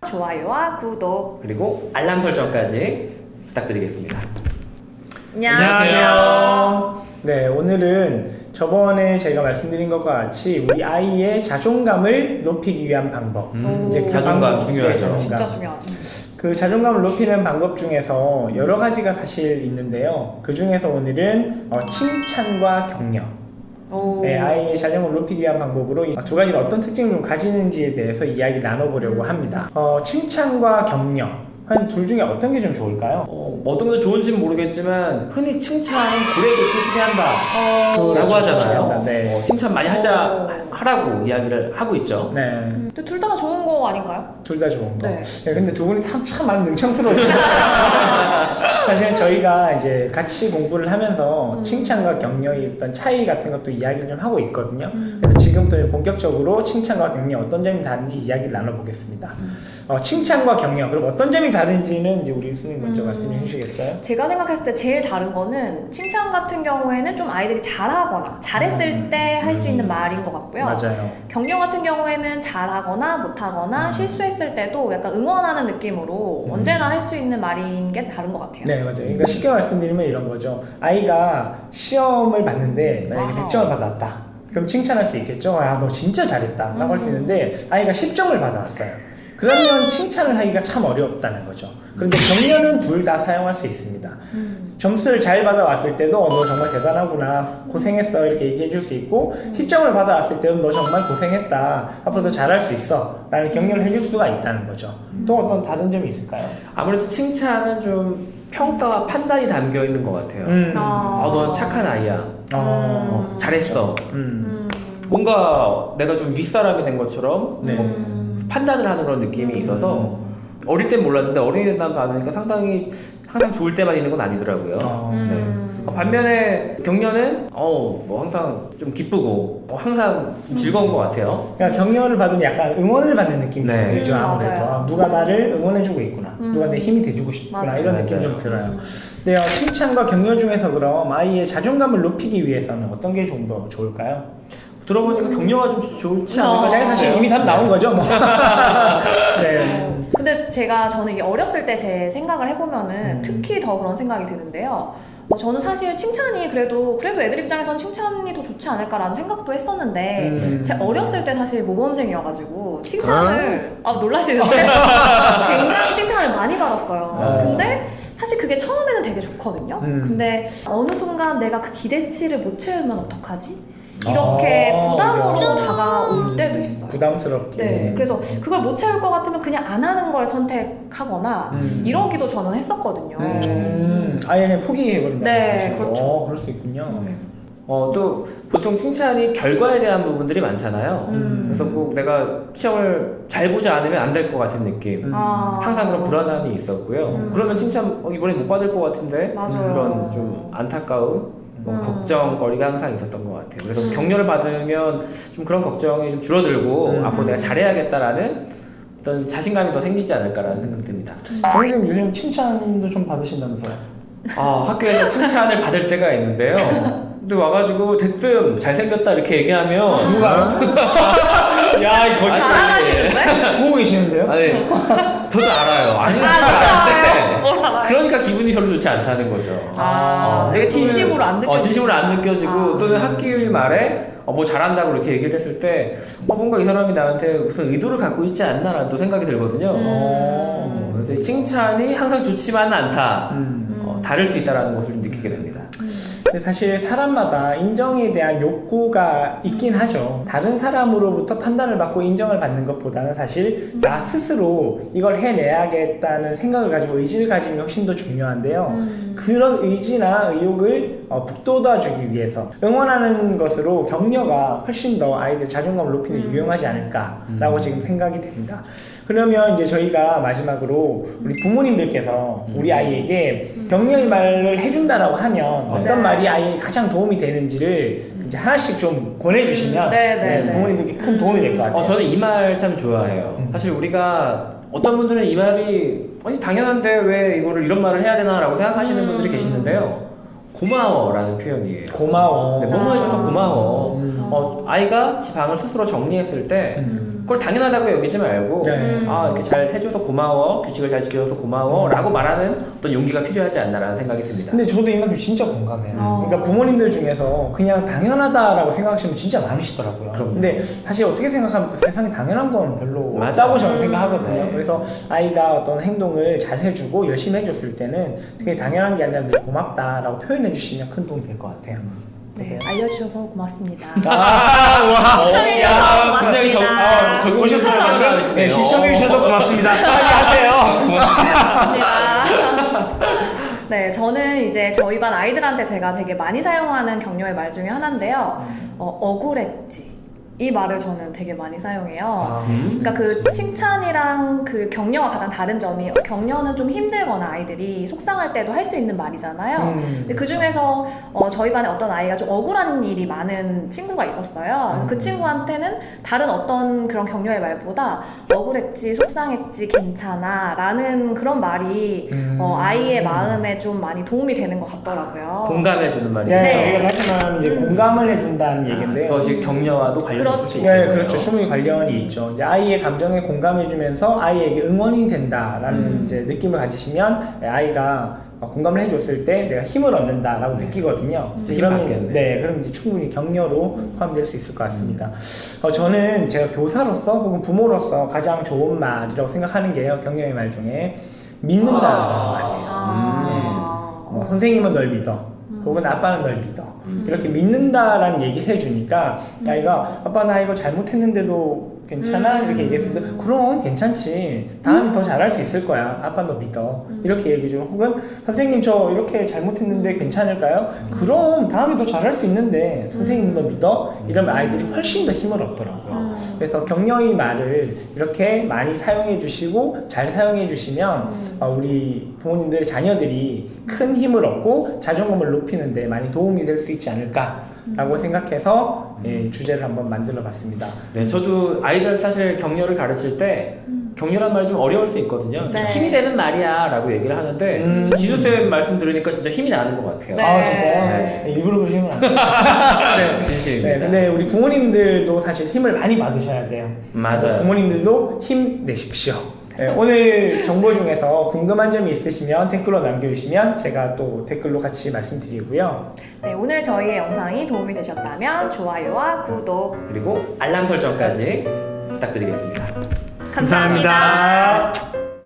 좋아요와 구독 그리고 알람 설정까지 부탁드리겠습니다. 안녕하세요. 네, 오늘은 저번에 제가 말씀드린 것과 같이 우리 아이의 자존감을 높이기 위한 방법. 이제 그 자존감 방법, 중요하죠. 네, 진짜 중요하죠. 그 자존감을 높이는 방법 중에서 여러 가지가 사실 있는데요. 그 중에서 오늘은 칭찬과 격려. 네, 아이의 자존감을 높이기 위한 방법으로 이 두 가지가 어떤 특징을 좀 가지는지에 대해서 이야기를 나눠보려고 합니다. 칭찬과 격려. 한 둘 중에 어떤 게 좀 좋을까요? 어떤 게 더 좋은지는 모르겠지만 흔히 칭찬은 고래도 춤추게 한다 라고 하잖아요. 네. 칭찬 많이 하라고 이야기를 하고 있죠. 네. 근데 둘 다 좋은 거 아닌가요? 둘 다 좋은 거. 네. 네, 근데 두 분이 참 많이 능청스러우시죠. 사실 저희가 이제 같이 공부를 하면서 칭찬과 격려의 어떤 차이 같은 것도 이야기를 좀 하고 있거든요. 그래서 지금부터 본격적으로 칭찬과 격려 어떤 점이 다른지 이야기를 나눠보겠습니다. 칭찬과 격려, 그럼 어떤 점이 다른지는 이제 우리 수님 먼저 말씀해 주시겠어요? 제가 생각했을 때 제일 다른 거는 칭찬 같은 경우에는 좀 아이들이 잘하거나 잘했을 때 할 수 있는 말인 것 같고요. 맞아요. 격려 같은 경우에는 잘하거나 못하거나 실수했을 때도 약간 응원하는 느낌으로 언제나 할 수 있는 말인 게 다른 것 같아요. 네, 맞아요. 그러니까 쉽게 말씀드리면 이런 거죠. 아이가 시험을 봤는데 만약에 100점을 받았다. 그럼 칭찬할 수 있겠죠? 야, 너 진짜 잘했다. 라고 할 수 있는데 아이가 10점을 받아왔어요. 그러면 칭찬을 하기가 참 어렵다는 거죠. 그런데 격려는 둘 다 사용할 수 있습니다. 점수를 잘 받아왔을 때도 너 정말 대단하구나, 고생했어 이렇게 얘기해 줄 수 있고 10점을 받아왔을 때도 너 정말 고생했다, 앞으로 더 잘할 수 있어 라는 격려를 해줄 수가 있다는 거죠. 또 어떤 다른 점이 있을까요? 아무래도 칭찬은 좀 평가와 판단이 담겨 있는 것 같아요. 넌 착한 아이야. 잘했어. 뭔가 내가 좀 윗사람이 된 것처럼 네. 판단을 하는 그런 느낌이 있어서 어릴 땐 몰랐는데 어린이 때 받으니까 상당히 항상 좋을 때만 있는 건 아니더라고요. 네. 반면에 격려는 뭐 항상 좀 기쁘고 항상 좀 즐거운 것 같아요. 그러니까 격려를 받으면 약간 응원을 받는 느낌이 좀 네. 들죠. 아무래도 맞아요. 누가 나를 응원해주고 있구나, 누가 내 힘이 돼주고 싶구나, 맞아요. 이런 느낌이 맞아요. 좀 들어요. 네, 칭찬과 격려 중에서 그럼 아이의 자존감을 높이기 위해서는 어떤 게 좀 더 좋을까요? 들어보니까 격려가 좀 좋지 않을까 네, 사실 싶어요. 이미 답 나온 거죠, 뭐. 네. 근데 저는 이게 어렸을 때 제 생각을 해보면은 특히 더 그런 생각이 드는데요. 저는 사실 칭찬이 그래도 애들 입장에선 칭찬이 더 좋지 않을까라는 생각도 했었는데 제 어렸을 때 사실 모범생이어가지고 칭찬을 놀라시는데 굉장히 칭찬을 많이 받았어요. 근데 사실 그게 처음에는 되게 좋거든요. 근데 어느 순간 내가 그 기대치를 못 채우면 어떡하지? 이렇게 부담으로 다가올 때도 있어요. 부담스럽게. 네, 그래서 그걸 못 채울 것 같으면 그냥 안 하는 걸 선택하거나 이러기도 저는 했었거든요. 아예 그냥 포기해버린다. 네, 그렇죠. 그럴 수 있군요. 또 보통 칭찬이 결과에 대한 부분들이 많잖아요. 그래서 꼭 내가 시험을 잘 보지 않으면 안 될 것 같은 느낌. 항상 그런 불안함이 있었고요. 그러면 칭찬 이번에 못 받을 것 같은데 맞아요. 그런 좀 안타까움, 걱정거리가 항상 있었던 것 같아요. 그래서 격려를 받으면 좀 그런 걱정이 좀 줄어들고 앞으로 내가 잘해야겠다라는 어떤 자신감이 더 생기지 않을까라는 생각이 듭니다. 정선생님 요즘 칭찬도 좀 받으신다면서요? 학교에서 칭찬을 받을 때가 있는데요. 근데 와가지고 대뜸 잘생겼다 이렇게 얘기하면 누가? 야, 이 거짓말. 잘하시는데? 보고 계시는데요? 아니, 저도 알아요. 아닌데. 그러니까 기분이 별로 좋지 않다는 거죠. 내가 진심으로 안 느껴지고. 진심으로 안 느껴지고 또는 학교의 말에 뭐 잘한다고 이렇게 얘기를 했을 때 뭔가 이 사람이 나한테 무슨 의도를 갖고 있지 않나라는 또 생각이 들거든요. 그래서 칭찬이 항상 좋지만은 않다. 다를 수 있다는 것을 좀 느끼게 됩니다. 근데 사실 사람마다 인정에 대한 욕구가 있긴 하죠. 다른 사람으로부터 판단을 받고 인정을 받는 것보다는 사실 나 스스로 이걸 해내야겠다는 생각을 가지고 의지를 가지는 게 훨씬 더 중요한데요. 그런 의지나 의욕을 북돋아주기 위해서 응원하는 것으로 격려가 훨씬 더 아이들 자존감을 높이는 데 유용하지 않을까라고 지금 생각이 됩니다. 그러면 이제 저희가 마지막으로 우리 부모님들께서 우리 아이에게 격려의 말을 해준다라고 하면 어떤 말이 아이에게 가장 도움이 되는지를 이제 하나씩 좀 권해주시면 부모님들께 큰 도움이 될 것 같아요. 저는 이 말 참 좋아해요. 사실 우리가 어떤 분들은 이 말이 아니 당연한데 왜 이거를 이런 말을 해야 되나 라고 생각하시는 분들이 계시는데요. 고마워라는 표현이에요. 고마워. 네, 뭐뭐 해줘서 고마워. 아이가 지 방을 스스로 정리했을 때 그걸 당연하다고 여기지 말고 네. 이렇게 잘 해줘서 고마워, 규칙을 잘 지켜줘서 고마워 라고 말하는 어떤 용기가 필요하지 않나라는 생각이 듭니다. 근데 저도 이 말씀 진짜 공감해요. 그러니까 부모님들 중에서 그냥 당연하다라고 생각하시는 분 진짜 많으시더라고요. 그럼요. 근데 사실 어떻게 생각하면 또 세상에 당연한 건 별로 맞아요. 없다고 저는 생각하거든요. 네. 그래서 아이가 어떤 행동을 잘 해주고 열심히 해줬을 때는 되게 당연한 게 아니라 늘 고맙다라고 표현해 주시면 큰 도움이 될 것 같아요. 네, 알려주셔서 고맙습니다. 와. 시청해주셔서 고맙습니다. 저기 오셨어요. 방금? 네, 시청해주셔서 고맙습니다. 빨리 하세요. 고맙습니다. 네, 저는 이제 저희 반 아이들한테 제가 되게 많이 사용하는 격려의 말 중에 하나인데요. 억울했지. 이 말을 저는 되게 많이 사용해요. 그러니까 그 칭찬이랑 그 격려가 가장 다른 점이 격려는 좀 힘들거나 아이들이 속상할 때도 할 수 있는 말이잖아요. 근데 그 중에서 저희 반에 어떤 아이가 좀 억울한 일이 많은 친구가 있었어요. 그 친구한테는 다른 어떤 그런 격려의 말보다 억울했지, 속상했지, 괜찮아 라는 그런 말이 아이의 마음에 좀 많이 도움이 되는 것 같더라고요. 공감해주는 말이죠. 네, 우리가 다시 말하면 이제 공감을 해준다는 얘기인데요. 그것이 격려와도 관련이 있을 수 있겠네요. 네, 그렇죠. 충분히 관련이 있죠. 이제 아이의 감정에 공감해주면서 아이에게 응원이 된다라는 이제 느낌을 가지시면 아이가 공감을 해줬을 때 내가 힘을 얻는다라고 느끼거든요. 진짜 힘 받겠네. 네, 그럼 이제 충분히 격려로 포함될 수 있을 것 같습니다. 저는 제가 교사로서 혹은 부모로서 가장 좋은 말이라고 생각하는 게요. 격려의 말 중에 믿는다라는 말이에요. 뭐 선생님은 널 믿어. 혹은 아빠는 널 믿어. 이렇게 믿는다라는 얘기를 해주니까 아이가 아빠 나 이거 잘못했는데도 괜찮아? 이렇게 얘기했을 때 그럼 괜찮지. 다음에 더 잘할 수 있을 거야. 아빠 너 믿어. 이렇게 얘기해주고 혹은 선생님 저 이렇게 잘못했는데 괜찮을까요? 그럼 다음에 더 잘할 수 있는데 선생님 너 믿어? 이러면 아이들이 훨씬 더 힘을 얻더라고요. 그래서 격려의 말을 이렇게 많이 사용해 주시고 잘 사용해 주시면 우리 부모님들의 자녀들이 큰 힘을 얻고 자존감을 높이는 데 많이 도움이 될 수 있지 않을까라고 생각해서 주제를 한번 만들어 봤습니다. 네, 저도 아이들한테 사실 격려를 가르칠 때 격려란 말이 좀 어려울 수 있거든요. 네. 힘이 되는 말이야 라고 얘기를 하는데 지도쌤 말씀 들으니까 진짜 힘이 나는 것 같아요. 네. 아 진짜요? 네. 일부러 그러시면 안 돼요. 네. 진심입니다. 네, 근데 우리 부모님들도 사실 힘을 많이 받으셔야 돼요. 맞아요. 부모님들도 힘 내십시오. 네, 오늘 정보 중에서 궁금한 점이 있으시면 댓글로 남겨주시면 제가 또 댓글로 같이 말씀드리고요. 네, 오늘 저희의 영상이 도움이 되셨다면 좋아요와 구독 그리고 알람 설정까지 부탁드리겠습니다. 감사합니다.